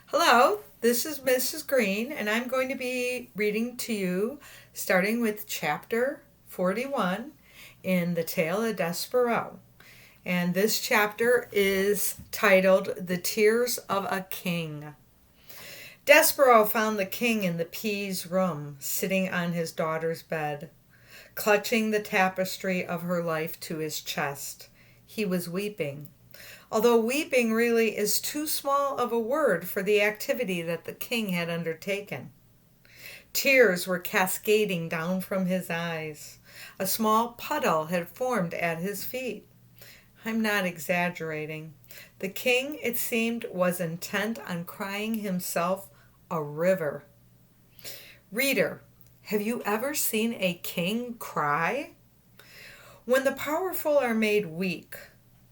Hello, this is Mrs. Green, and I'm going to be reading to you starting with chapter 41 in the Tale of Despereaux. And this chapter is titled The Tears of a King. Despereaux found the king in the P's room, sitting on his daughter's bed, clutching the tapestry of her life to his chest. He was weeping. Although weeping really is too small of a word for the activity that the king had undertaken. Tears were cascading down from his eyes. A small puddle had formed at his feet. I'm not exaggerating. The king, it seemed, was intent on crying himself a river. Reader, have you ever seen a king cry? When the powerful are made weak,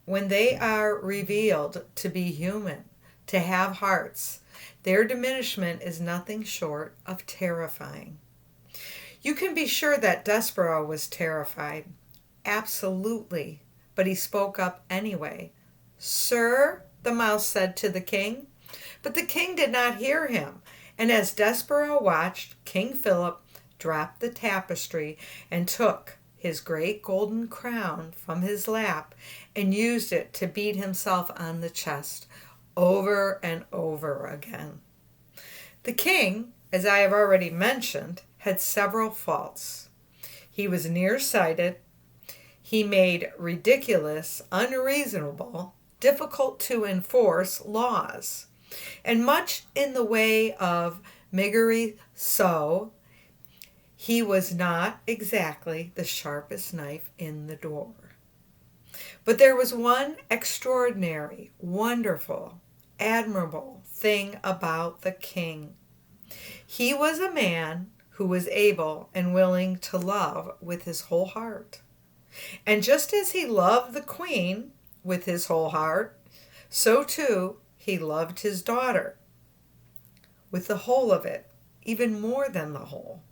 when they are revealed to be human, to have hearts, their diminishment is nothing short of terrifying. You can be sure that Despereaux was terrified. Absolutely. But he spoke up anyway. "Sir," the mouse said to the king. But the king did not hear him, and as Despereaux watched, King Philip dropped the tapestry and took his great golden crown from his lap and used it to beat himself on the chest over and over again. The king, as I have already mentioned, had several faults. He was nearsighted. He made ridiculous, unreasonable, difficult to enforce laws, and much in the way of miggery so he was not exactly the sharpest knife in the door. But there was one extraordinary, wonderful, admirable thing about the king. He was a man who was able and willing to love with his whole heart. And just as he loved the queen with his whole heart, so too he loved his daughter with the whole of it, even more than the whole.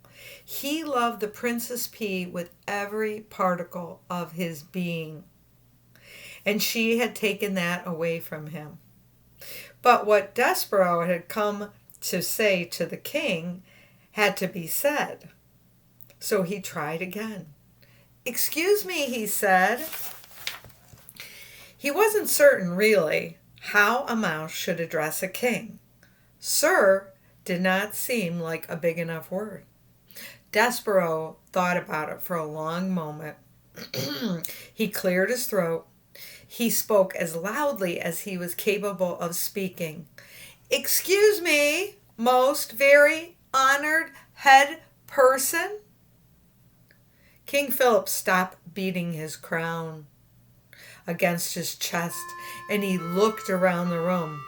He loved the Princess P with every particle of his being, and she had taken that away from him. But what Despereaux had come to say to the king had to be said. So he tried again. "Excuse me," he said. He wasn't certain, really, how a mouse should address a king. "Sir" did not seem like a big enough word. Despereaux thought about it for a long moment. He cleared his throat. He spoke as loudly as he was capable of speaking. "Excuse me, most very honored head person." King Philip stopped beating his crown against his chest, and he looked around the room.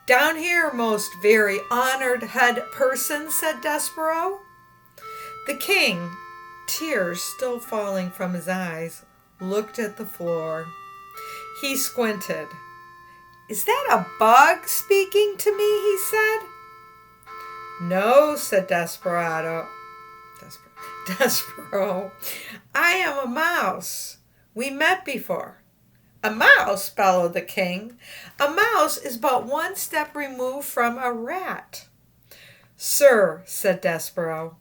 "Down here, most very honored head person," said Despereaux. The king, tears still falling from his eyes, looked at the floor. He squinted. "Is that a bug speaking to me?" he said. "No," said Despereaux. "I am a mouse. We met before." "A mouse?" bellowed the king. "A mouse is but one step removed from a rat." "Sir," said Despereaux,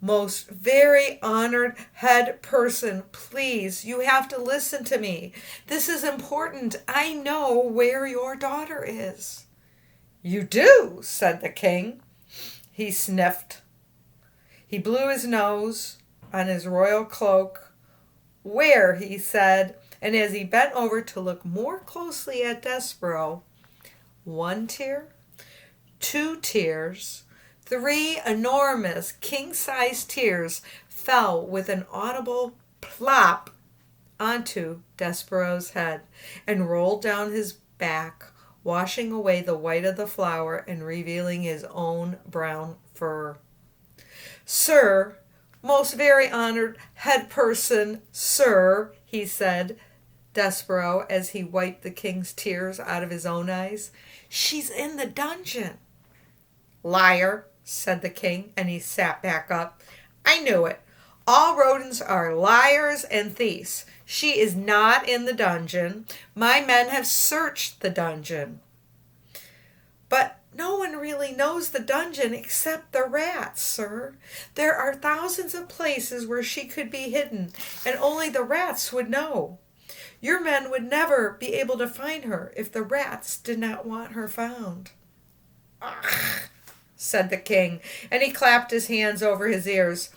"most very honored head person, please, you have to listen to me. This is important. I know where your daughter is." "You do?" said the king. He sniffed. He blew his nose on his royal cloak. "Where?" he said, and as he bent over to look more closely at Despereaux, 1 tear, 2 tears, 3 enormous king-sized tears fell with an audible plop onto Despereaux's head and rolled down his back, washing away the white of the flower and revealing his own brown fur. "Sir, most very honored head person, sir," he said, Despereaux, as he wiped the king's tears out of his own eyes, "she's in the dungeon." "Liar," said the king, and he sat back up. "I knew it. All rodents are liars and thieves. She is not in the dungeon. My men have searched the dungeon." But no one really knows the dungeon except the rats, sir. There are thousands of places where she could be hidden, and only the rats would know. Your men would never be able to find her if the rats did not want her found." "Ugh," said the king, and he clapped his hands over his ears.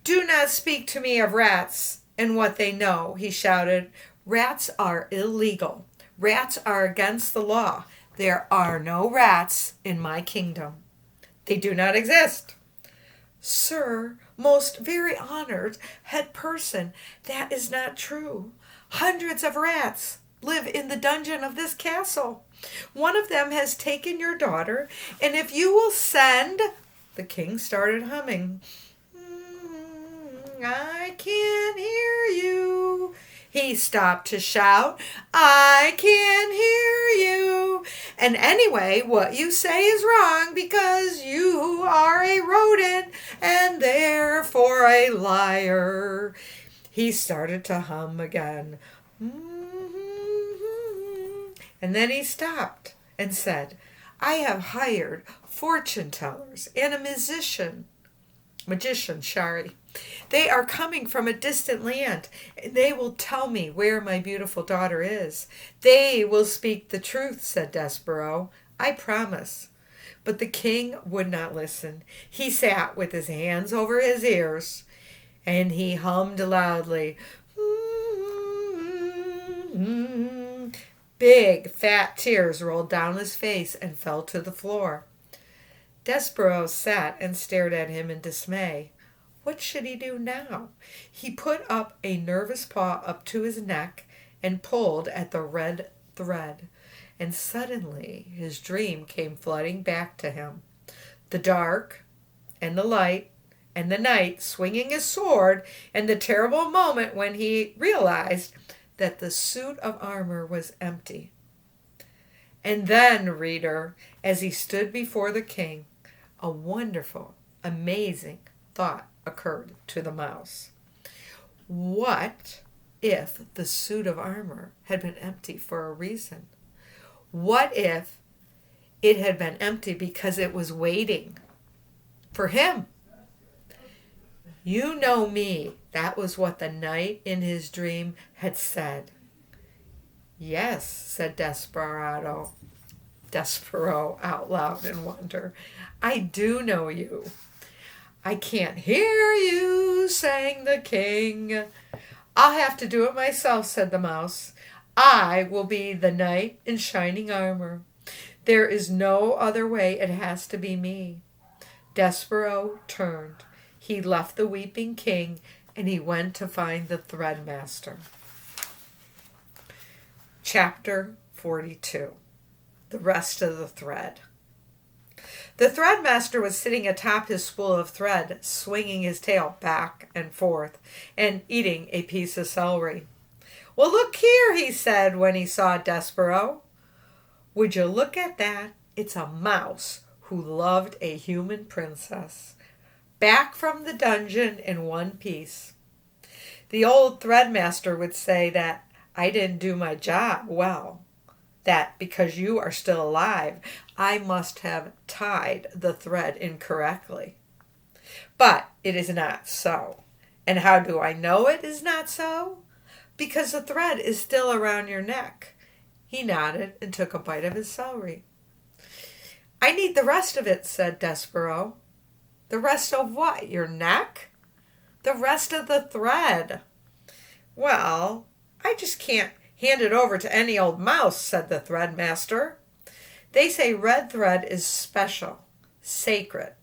"Do not speak to me of rats and what they know," he shouted. "Rats are illegal. Rats are against the law. There are no rats in my kingdom. They do not exist." "Sir, most very honored head person, that is not true. Hundreds of rats live in the dungeon of this castle. One of them has taken your daughter, and if you will send—" The king started humming. "I can't hear you." He stopped to shout, "I can't hear you. And anyway, what you say is wrong because you are a rodent and therefore a liar." He started to hum again. And then he stopped and said, "I have hired fortune tellers and a magician. They are coming from a distant land, and they will tell me where my beautiful daughter is." "They will speak the truth," said Despereaux. "I promise." But the king would not listen. He sat with his hands over his ears, and he hummed loudly. Big, fat tears rolled down his face and fell to the floor. Despereaux sat and stared at him in dismay. What should he do now? He put up a nervous paw up to his neck and pulled at the red thread, and suddenly his dream came flooding back to him. The dark and the light and the knight swinging his sword, and the terrible moment when he realized that the suit of armor was empty. And then, reader, as he stood before the king, a wonderful, amazing thought occurred to the mouse. What if the suit of armor had been empty for a reason? What if it had been empty because it was waiting for him? You know me. That was what the knight in his dream had said. "Yes," said Despereaux out loud in wonder. "I do know you." "I can't hear you," sang the king. "I'll have to do it myself," said the mouse. "I will be the knight in shining armor. There is no other way. It has to be me." Despereaux turned. He left the weeping king, and he went to find the threadmaster. Chapter 42. The Rest of the Thread. The threadmaster was sitting atop his spool of thread, swinging his tail back and forth, and eating a piece of celery. "Well, look here," he said when he saw Despereaux. "Would you look at that? It's a mouse who loved a human princess. Back from the dungeon in one piece." The old threadmaster would say that I didn't do my job well, that because you are still alive, I must have tied the thread incorrectly. But it is not so. And how do I know it is not so? Because the thread is still around your neck. He nodded and took a bite of his celery. "I need the rest of it," said Despereaux. "The rest of what? Your neck?" "The rest of the thread." "Well, I just can't hand it over to any old mouse," said the threadmaster. "They say red thread is special, sacred,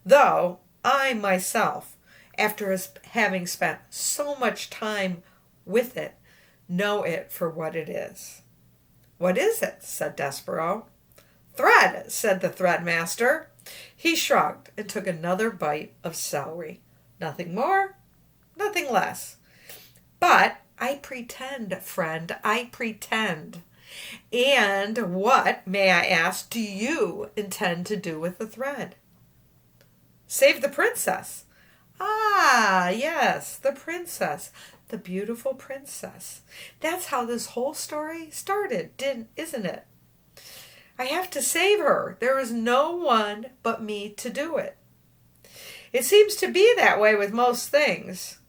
though I myself, after having spent so much time with it, know it for what it is." "What is it?" said Despereaux. "Thread," said the threadmaster. He shrugged and took another bite of celery. "Nothing more, nothing less. But I pretend, friend, I pretend. And what, may I ask, do you intend to do with the thread?" "Save the princess." "Ah, yes, the princess, the beautiful princess. That's how this whole story started, isn't it?" I have to save her. There is no one but me to do it. It seems to be that way with most things.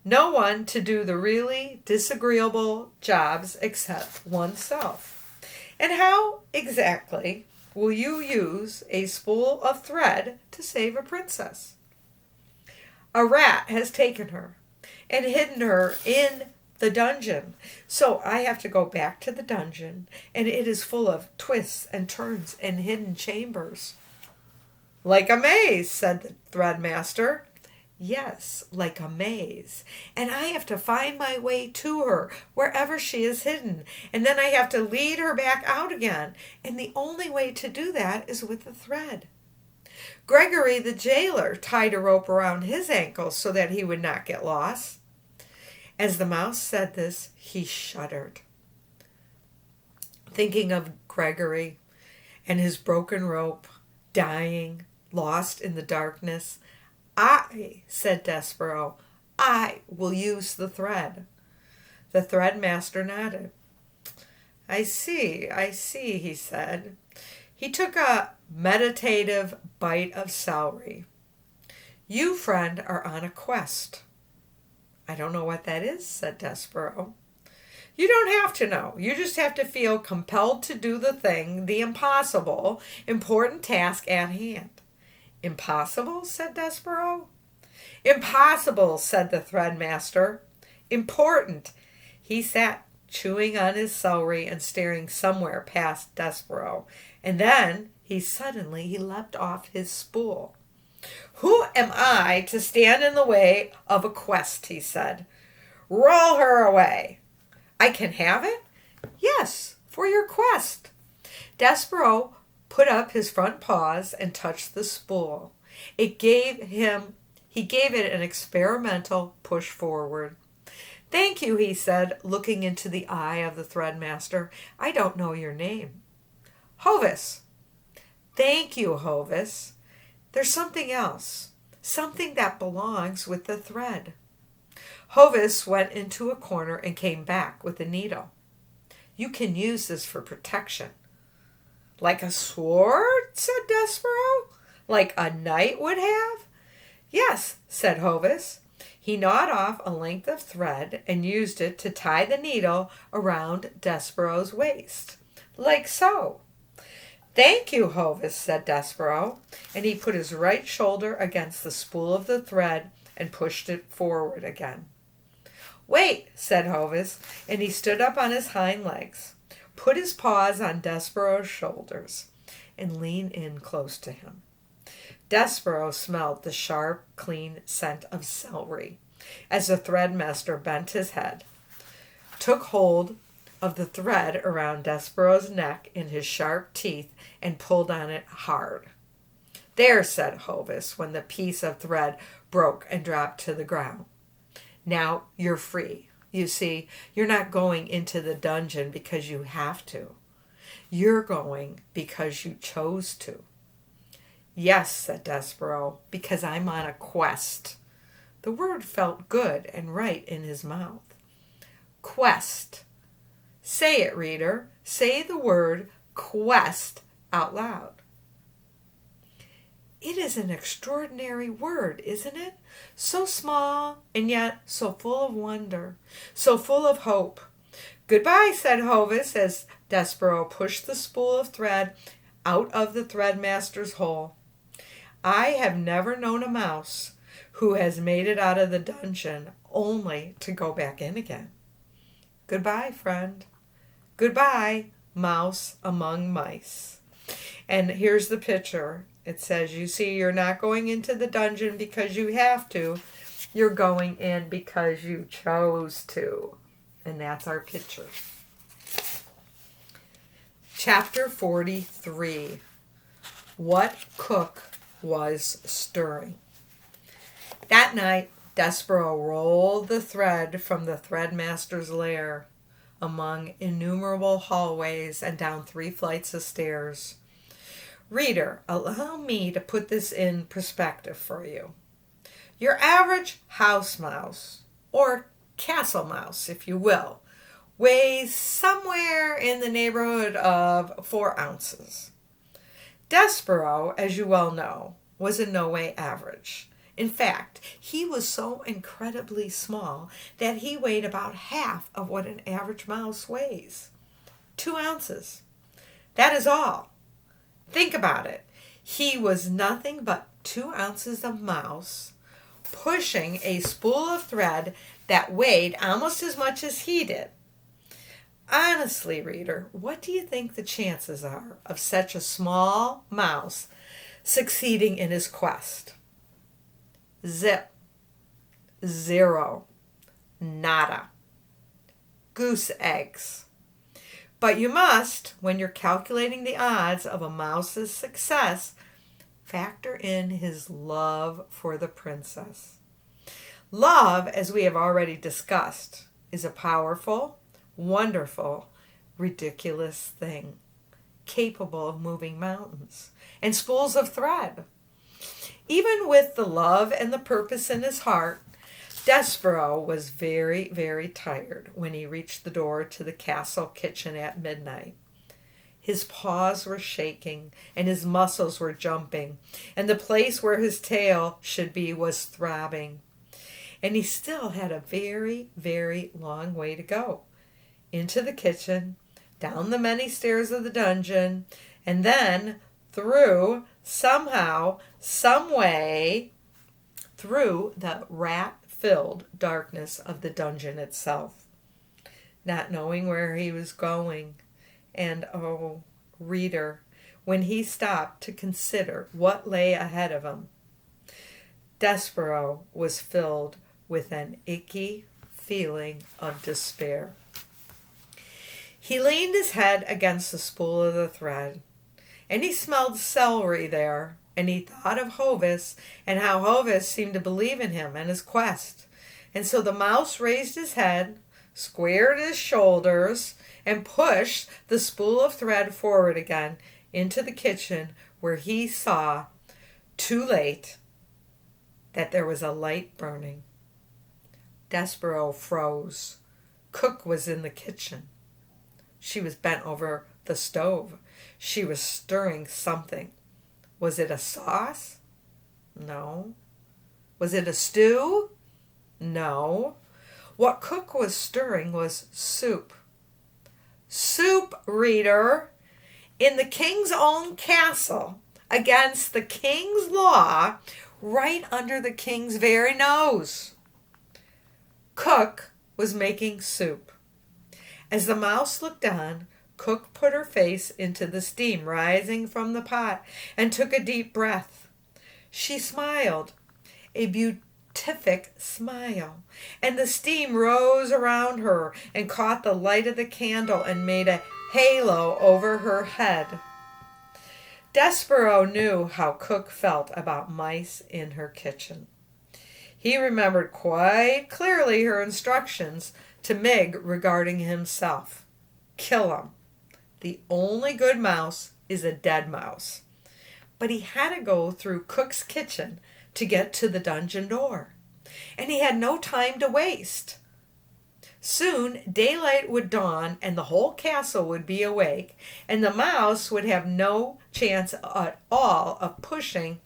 No one to do the really disagreeable jobs except oneself. And how exactly will you use a spool of thread to save a princess? A rat has taken her and hidden her in the dungeon. So I have to go back to the dungeon, and it is full of twists and turns and hidden chambers. Like a maze, said the threadmaster. Yes, like a maze. And I have to find my way to her, wherever she is hidden. And then I have to lead her back out again. And the only way to do that is with the thread. Gregory the jailer tied a rope around his ankles so that he would not get lost. As the mouse said this, he shuddered, thinking of Gregory and his broken rope, dying, lost in the darkness. I, said Despereaux, I will use the thread. The threadmaster nodded. I see, he said. He took a meditative bite of celery. You, friend, are on a quest. I don't know what that is, said Despereaux. You don't have to know. You just have to feel compelled to do the thing, the impossible, important task at hand. Impossible, said Despereaux. Impossible, said the threadmaster. Important. He sat chewing on his celery and staring somewhere past Despereaux. And then he leapt off his spool. Who am I to stand in the way of a quest, he said. Roll her away. I can have it? Yes, for your quest. Despereaux put up his front paws and touched the spool. He gave it an experimental push forward. Thank you, he said, looking into the eye of the threadmaster. I don't know your name. Hovis. Thank you, Hovis. There's something else, something that belongs with the thread. Hovis went into a corner and came back with a needle. You can use this for protection. Like a sword, said Despereaux. Like a knight would have? Yes, said Hovis. He gnawed off a length of thread and used it to tie the needle around Despereaux's waist. Like so. Thank you, Hovis, said Despereaux, and he put his right shoulder against the spool of the thread and pushed it forward again. Wait, said Hovis, and he stood up on his hind legs, put his paws on Despereaux's shoulders, and leaned in close to him. Despereaux smelled the sharp, clean scent of celery as the threadmaster bent his head, took hold of the thread around Despereaux's neck in his sharp teeth and pulled on it hard. There, said Hovis, when the piece of thread broke and dropped to the ground. Now you're free. You see, you're not going into the dungeon because you have to. You're going because you chose to. Yes, said Despereaux, because I'm on a quest. The word felt good and right in his mouth. Quest. Say it, reader. Say the word quest out loud. It is an extraordinary word, isn't it? So small and yet so full of wonder, so full of hope. Goodbye, said Hovis as Despereaux pushed the spool of thread out of the threadmaster's hole. I have never known a mouse who has made it out of the dungeon only to go back in again. Goodbye, friend. Goodbye, mouse among mice. And here's the picture. It says, you see, you're not going into the dungeon because you have to. You're going in because you chose to. And that's our picture. Chapter 43. What cook was stirring? That night, Despereaux rolled the thread from the threadmaster's lair among innumerable hallways and down 3 flights of stairs. Reader, allow me to put this in perspective for you. Your average house mouse, or castle mouse, if you will, weighs somewhere in the neighborhood of 4 ounces. Despereaux, as you well know, was in no way average. In fact, he was so incredibly small that he weighed about half of what an average mouse weighs. 2 ounces. That is all. Think about it. He was nothing but 2 ounces of mouse pushing a spool of thread that weighed almost as much as he did. Honestly, reader, what do you think the chances are of such a small mouse succeeding in his quest? Zip. Zero. Nada. Goose eggs. But you must, when you're calculating the odds of a mouse's success, factor in his love for the princess. Love, as we have already discussed, is a powerful, wonderful, ridiculous thing, capable of moving mountains and spools of thread. Even with the love and the purpose in his heart, Despereaux was very, very tired when he reached the door to the castle kitchen at midnight. His paws were shaking and his muscles were jumping, and the place where his tail should be was throbbing. And he still had a very, very long way to go. Into the kitchen, down the many stairs of the dungeon, and then through, somehow, some way, through the rat-filled darkness of the dungeon itself. Not knowing where he was going, and oh, reader, when he stopped to consider what lay ahead of him, Despereaux was filled with an icky feeling of despair. He leaned his head against the spool of the thread, and he smelled celery there, and he thought of Hovis and how Hovis seemed to believe in him and his quest. And so the mouse raised his head, squared his shoulders, and pushed the spool of thread forward again into the kitchen, where he saw, too late, that there was a light burning. Despereaux froze. Cook was in the kitchen. She was bent over the stove. She was stirring something. Was it a sauce? No. Was it a stew? No. What Cook was stirring was soup. Soup, reader, in the king's own castle, against the king's law, right under the king's very nose. Cook was making soup. As the mouse looked on, Cook put her face into the steam rising from the pot and took a deep breath. She smiled, a beatific smile, and the steam rose around her and caught the light of the candle and made a halo over her head. Despereaux knew how Cook felt about mice in her kitchen. He remembered quite clearly her instructions to Mig regarding himself. Kill him. The only good mouse is a dead mouse. But he had to go through Cook's kitchen to get to the dungeon door, and he had no time to waste. Soon daylight would dawn and the whole castle would be awake, and the mouse would have no chance at all of pushing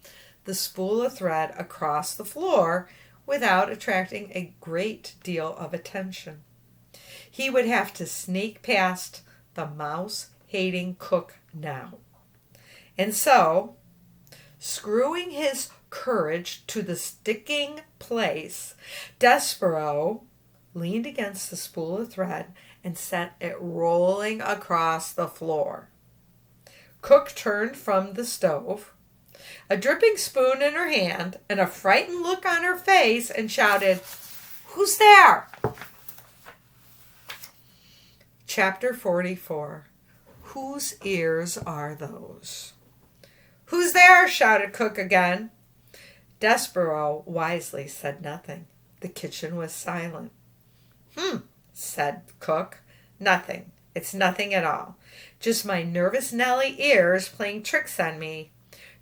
the spool of thread across the floor without attracting a great deal of attention. He would have to sneak past the mouse-hating Cook now. And so, screwing his courage to the sticking place, Despereaux leaned against the spool of thread and sent it rolling across the floor. Cook turned from the stove, a dripping spoon in her hand and a frightened look on her face, and shouted, "Who's there?" Chapter 44. Whose ears are those? "Who's there?" shouted Cook again. Despereaux wisely said nothing. The kitchen was silent. Said Cook. "Nothing. It's nothing at all. Just my nervous Nellie ears playing tricks on me."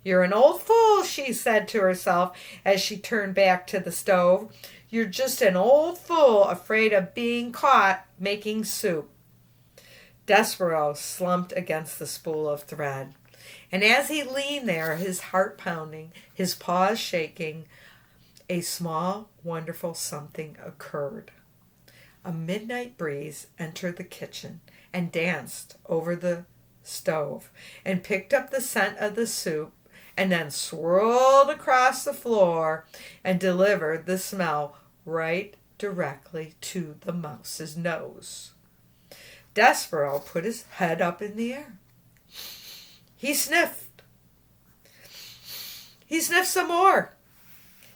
"You're an old fool," she said to herself as she turned back to the stove. You're just an old fool afraid of being caught making soup. Despereaux slumped against the spool of thread. And as he leaned there, his heart pounding, his paws shaking, a small, wonderful something occurred. A midnight breeze entered the kitchen and danced over the stove and picked up the scent of the soup and then swirled across the floor and delivered the smell right directly to the mouse's nose. Despereaux put his head up in the air. He sniffed. He sniffed some more.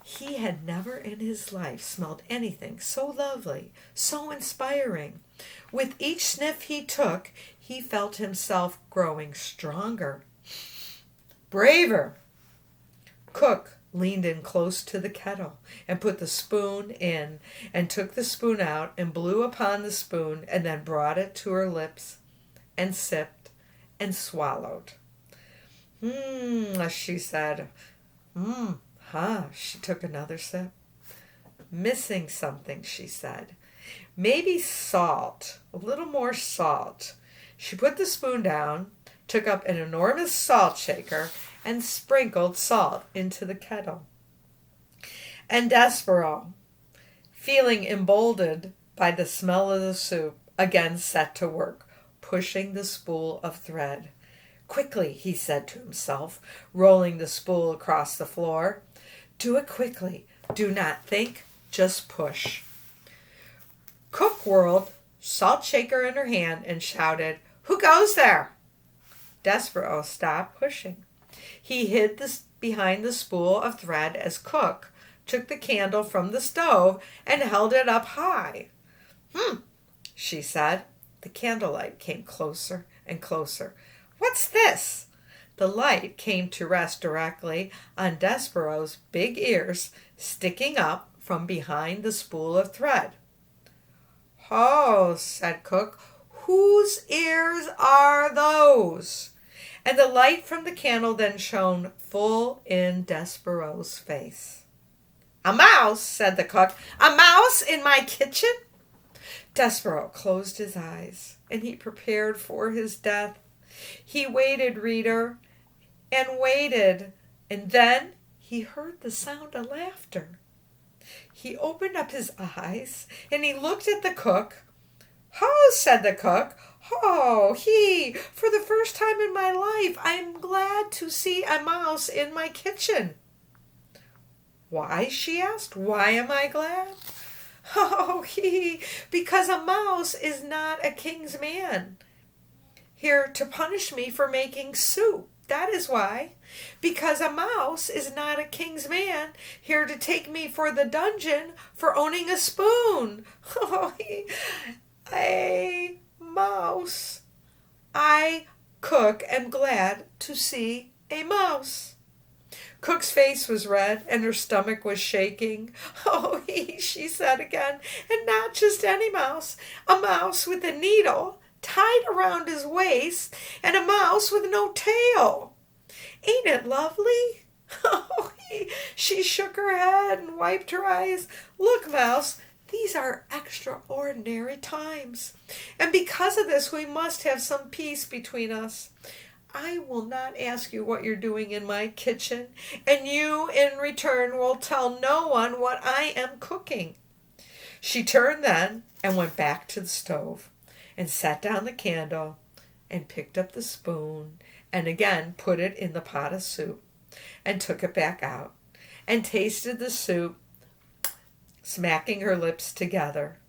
He had never in his life smelled anything so lovely, so inspiring. With each sniff he took, he felt himself growing stronger, braver. Cook leaned in close to the kettle and put the spoon in and took the spoon out and blew upon the spoon and then brought it to her lips and sipped and swallowed. She said. She took another sip. Missing something, she said. Maybe salt, a little more salt. She put the spoon down, took up an enormous salt shaker, and sprinkled salt into the kettle. And Despereaux, feeling emboldened by the smell of the soup, again set to work, pushing the spool of thread. Quickly, he said to himself, rolling the spool across the floor. Do it quickly. Do not think, just push. Cook whirled, salt shaker in her hand, and shouted, Who goes there? Despereaux stopped pushing. He hid behind the spool of thread as Cook took the candle from the stove and held it up high. She said. The candlelight came closer and closer. What's this? The light came to rest directly on Despereaux's big ears sticking up from behind the spool of thread. Oh, said Cook, whose ears are those? And the light from the candle then shone full in Despereaux's face. A mouse, said the cook. A mouse in my kitchen? Despereaux closed his eyes, and he prepared for his death. He waited, reader, and waited, and then he heard the sound of laughter. He opened up his eyes, and he looked at the cook. Ho, said the cook. Ho, for the first time in my life, I'm glad to see a mouse in my kitchen. Why, she asked, why am I glad? Oh, because a mouse is not a king's man, here to punish me for making soup. That is why. Because a mouse is not a king's man, here to take me for the dungeon for owning a spoon. Oh, a mouse. I, Cook, am glad to see a mouse. Cook's face was red and her stomach was shaking. Oh, she said again, and not just any mouse, a mouse with a needle tied around his waist and a mouse with no tail. Ain't it lovely? Oh, she shook her head and wiped her eyes. Look, Mouse, these are extraordinary times, and because of this we must have some peace between us. I will not ask you what you're doing in my kitchen, and you in return will tell no one what I am cooking. She turned then and went back to the stove and set down the candle and picked up the spoon and again put it in the pot of soup and took it back out and tasted the soup, smacking her lips together.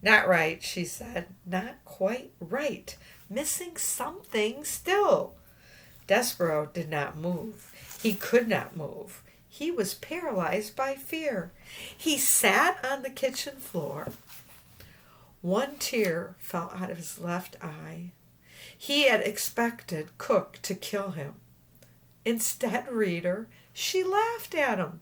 Not right, she said, not quite right. Missing something still. Despereaux did not move. He could not move. He was paralyzed by fear. He sat on the kitchen floor. One tear fell out of his left eye. He had expected Cook to kill him. Instead, reader, she laughed at him.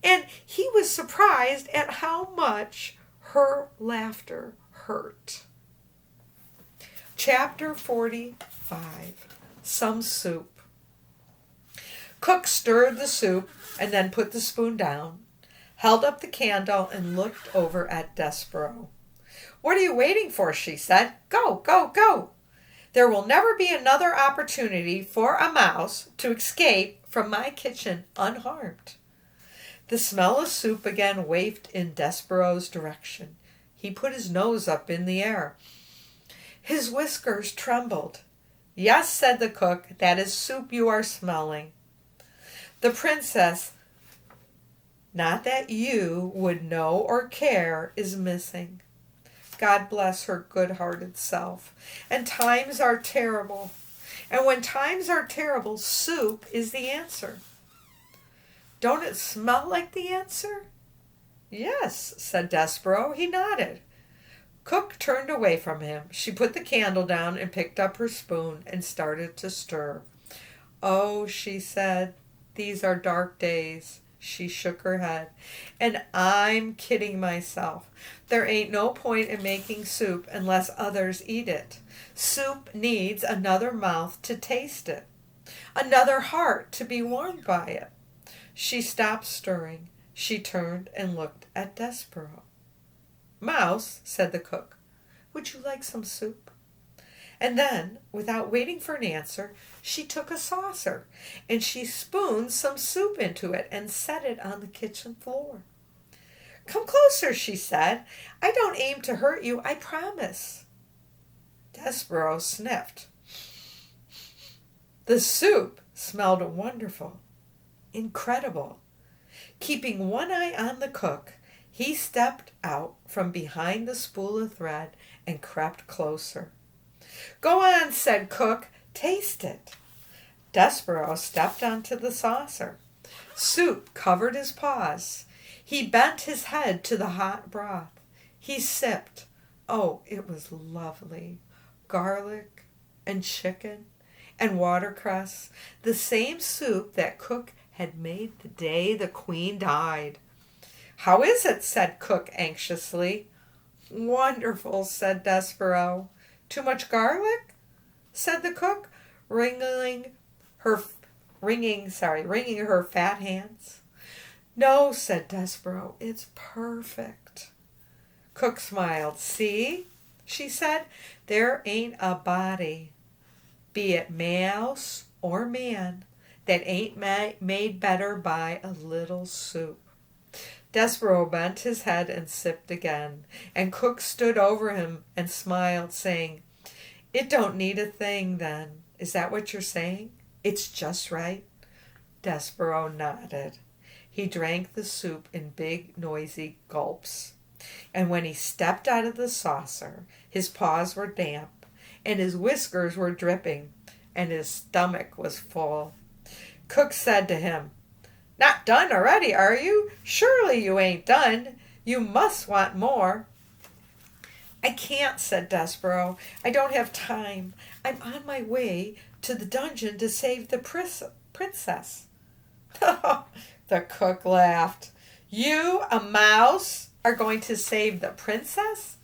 And he was surprised at how much her laughter hurt. Chapter 45, Some Soup. Cook stirred the soup and then put the spoon down, held up the candle, and looked over at Despereaux. "What are you waiting for?" she said. "Go, go, go! There will never be another opportunity for a mouse to escape from my kitchen unharmed." The smell of soup again wafted in Despereaux's direction. He put his nose up in the air. His whiskers trembled. "Yes," said the cook, "that is soup you are smelling. The princess, not that you would know or care, is missing. God bless her good-hearted self. And times are terrible. And when times are terrible, soup is the answer." "Don't it smell like the answer?" "Yes," said Despereaux. He nodded. Cook turned away from him. She put the candle down and picked up her spoon and started to stir. "Oh," she said, "these are dark days." She shook her head. "And I'm kidding myself. There ain't no point in making soup unless others eat it. Soup needs another mouth to taste it, another heart to be warmed by it." She stopped stirring. She turned and looked at Despereaux. "Mouse," said the cook, "would you like some soup?" And then, without waiting for an answer, she took a saucer and she spooned some soup into it and set it on the kitchen floor. "Come closer," she said. "I don't aim to hurt you, I promise." Despereaux sniffed. The soup smelled wonderful, incredible. Keeping one eye on the cook, he stepped out from behind the spool of thread and crept closer. "Go on," said Cook. "Taste it." Despereaux stepped onto the saucer. Soup covered his paws. He bent his head to the hot broth. He sipped. Oh, it was lovely. Garlic and chicken and watercress, the same soup that Cook had made the day the Queen died. "How is it?" said Cook anxiously. "Wonderful," said Despereaux. "Too much garlic?" said the cook, wringing her fat hands. "No," said Despereaux, "it's perfect." Cook smiled. "See," she said, "there ain't a body, be it mouse or man, that ain't made better by a little soup." Despereaux bent his head and sipped again, and Cook stood over him and smiled, saying, "It don't need a thing, then. Is that what you're saying? It's just right?" Despereaux nodded. He drank the soup in big, noisy gulps, and when he stepped out of the saucer, his paws were damp, and his whiskers were dripping, and his stomach was full. Cook said to him, "Not done already, are you? Surely you ain't done. You must want more." "I can't," said Despereaux. "I don't have time. I'm on my way to the dungeon to save the princess." The cook laughed. "You, a mouse, are going to save the princess?"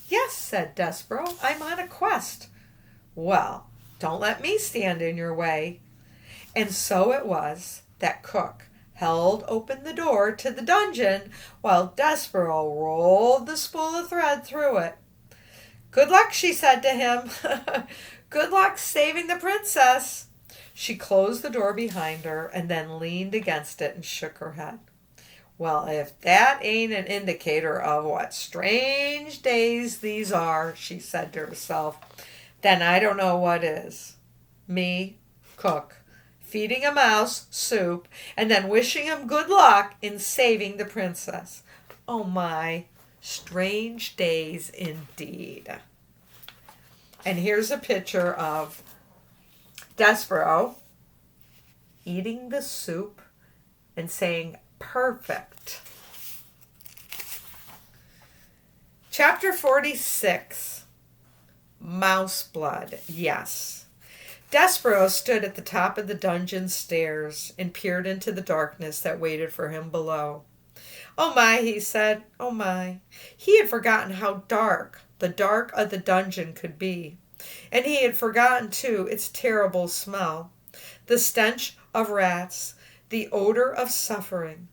"Yes," said Despereaux. "I'm on a quest." "Well, don't let me stand in your way." And so it was that Cook held open the door to the dungeon while Despereaux rolled the spool of thread through it. "Good luck," she said to him. "Good luck saving the princess." She closed the door behind her and then leaned against it and shook her head. "Well, if that ain't an indicator of what strange days these are," she said to herself, "then I don't know what is. Me, Cook, feeding a mouse soup, and then wishing him good luck in saving the princess. Oh my, strange days indeed." And here's a picture of Despereaux eating the soup and saying, "Perfect." Chapter 46, Mouse Blood. Yes. Despereaux stood at the top of the dungeon stairs and peered into the darkness that waited for him below. "Oh my," he said, "oh my." He had forgotten how dark the dark of the dungeon could be. And he had forgotten, too, its terrible smell, the stench of rats, the odor of suffering.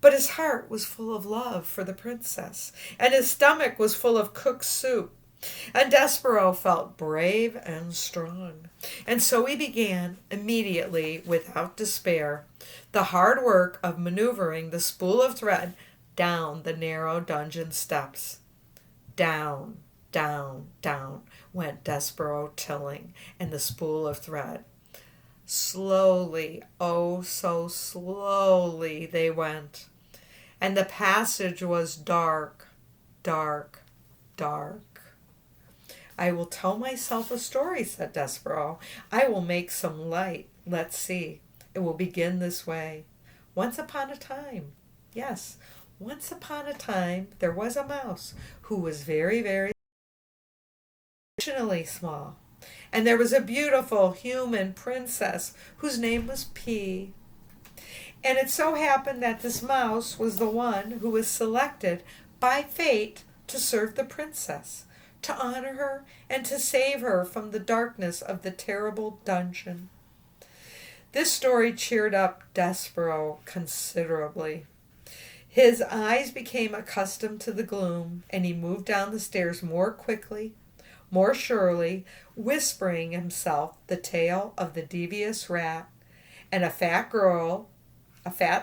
But his heart was full of love for the princess, and his stomach was full of cooked soup. And Despereaux felt brave and strong. And so he began, immediately, without despair, the hard work of maneuvering the spool of thread down the narrow dungeon steps. Down, down, down went Despereaux tilling and the spool of thread. Slowly, oh so slowly they went, and the passage was dark, dark, dark. I will tell myself a story, said Despereaux. I will make some light. Let's see. It will begin this way. Once upon a time, yes, once upon a time, there was a mouse who was very, very exceptionally small. And there was a beautiful human princess whose name was P. And it so happened that this mouse was the one who was selected by fate to serve the princess, to honor her, and to save her from the darkness of the terrible dungeon. This story cheered up Despereaux considerably. His eyes became accustomed to the gloom, and he moved down the stairs more quickly, more surely, whispering himself the tale of the devious rat, and a fat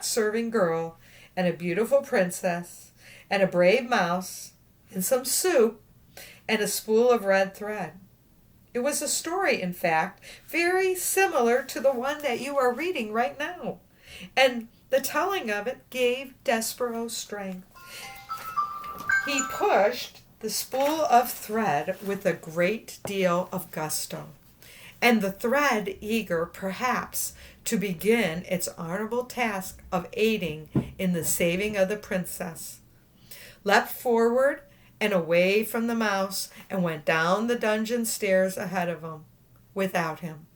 serving girl, and a beautiful princess, and a brave mouse, and some soup, and a spool of red thread. It was a story, in fact, very similar to the one that you are reading right now. And the telling of it gave Despereaux strength. He pushed the spool of thread with a great deal of gusto, and the thread, eager perhaps to begin its honorable task of aiding in the saving of the princess, leapt forward and away from the mouse and went down the dungeon stairs ahead of him, without him.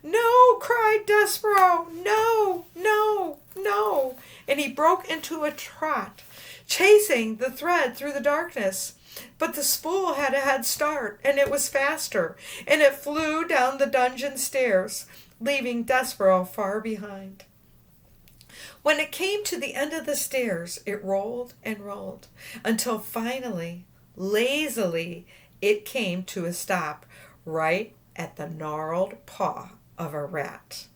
"No!" cried Despereaux. "No, no, no!" And he broke into a trot, chasing the thread through the darkness. But the spool had a head start, and it was faster, and it flew down the dungeon stairs, leaving Despereaux far behind. When it came to the end of the stairs, it rolled and rolled, until finally, lazily, it came to a stop right at the gnarled paw of a rat.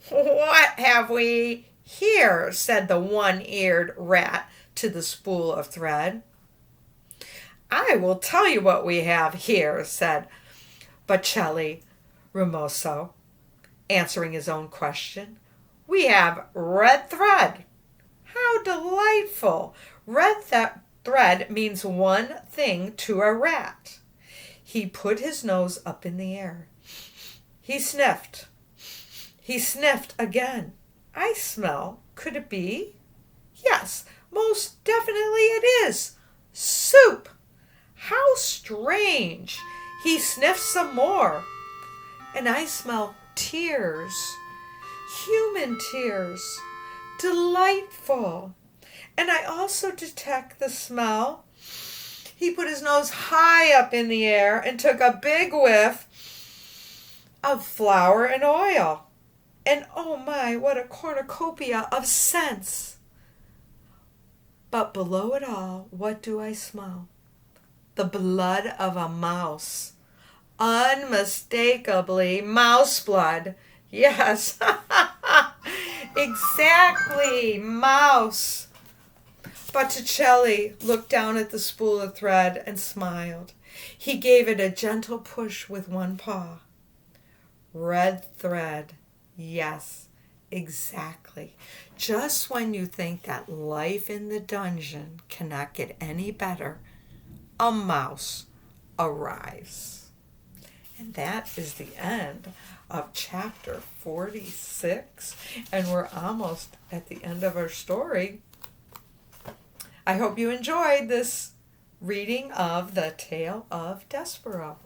"What have we here?" said the one-eared rat to the spool of thread. "I will tell you what we have here," said Bocelli Ramoso, answering his own question. "We have red thread." "How delightful! Red thread means one thing to a rat." He put his nose up in the air. He sniffed. He sniffed again. "I smell. Could it be? Yes, most definitely it is. Soup! How strange!" He sniffed some more. "And I smell tears. Human tears. Delightful. And I also detect the smell." He put his nose high up in the air and took a big whiff of flour and oil. And oh my, what a cornucopia of scents! But below it all, what do I smell? The blood of a mouse. Unmistakably mouse blood. Yes, exactly, mouse. Botticelli looked down at the spool of thread and smiled. He gave it a gentle push with one paw. Red thread. Yes, exactly. Just when you think that life in the dungeon cannot get any better, a mouse arrives. And that is the end of chapter 46. And we're almost at the end of our story. I hope you enjoyed this reading of the Tale of Despereaux.